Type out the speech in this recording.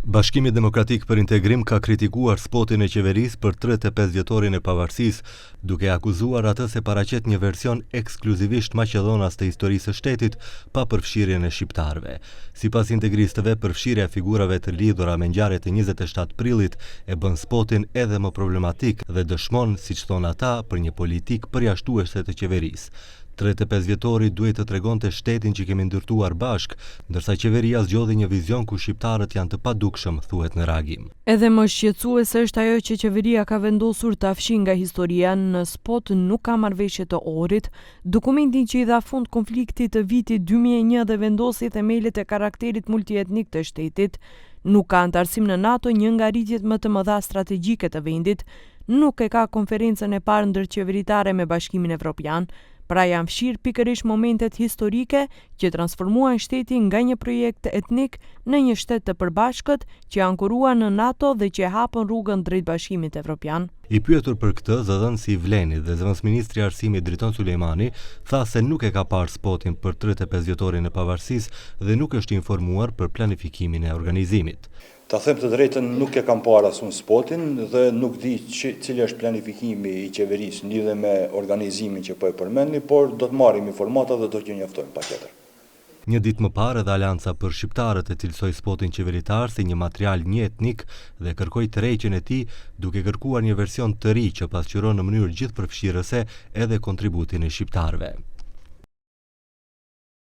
Bashkimi Demokratik për Integrim ka kritikuar spotin e qeverisë për 35 vjetorin e pavarësisë, duke akuzuar atë se paraqet një version ekskluzivisht maqedonas të historisë së shtetit pa përfshirjen e shqiptarëve. Sipas integristëve, përfshirja e figurave të lidhura me ngjarjet e 27 prillit e bën spotin edhe më problematik dhe dëshmon, siç thonë ata, për një politikë përjashtuese të qeverisë. 35 vjetori duhet të tregonte shtetin që kemi ndërtuar bashk, ndërsa qeveria zgjodhi një vizion ku shqiptarët janë të padukshëm, thuhet në reagim. Edhe më shqetësuese është ajo që qeveria ka vendosur ta fshijë nga historia në spot nuk ka marrëveshje të orit, dokumentin që i dha fund konfliktit të vitit 2001 dhe vendosi themelet e karakterit multietnik të shtetit, nuk ka antarësim në NATO, një nga rritjet më të mëdha strategjike të vendit, nuk e ka konferencën e parë ndërqeveritare me Bashkimin Evropian. Pra janë fshirë pikërisht momentet historike që transformuan shtetin nga një projekt etnik në një shtet të përbashkët që ankoruar në NATO dhe që hapën rrugën drejt Bashkimit Evropian. I pyetur për këtë, zëdhënësi i Vlenit dhe zëvendësministri i Arsimit Driton Sulejmani tha se nuk e ka parë spotin për 35 vjetorin e pavarësisë dhe nuk është informuar për planifikimin e organizimit. Ta them të drejtën, nuk e kam parë asun spotin dhe nuk di cili është planifikimi i qeverisë lidhe me organizimin që po e përmendni, por do të marrim informata dhe do t'ju njoftojmë patjetër. Një ditë më parë edhe Alianca për Shqiptarët e cilësoi spotin qeveritar si një material një etnik dhe kërkoi tërheqjen e tij, duke kërkuar një version të ri që pasqyron në mënyrë gjithëpërfshirëse edhe kontributin e shqiptarëve.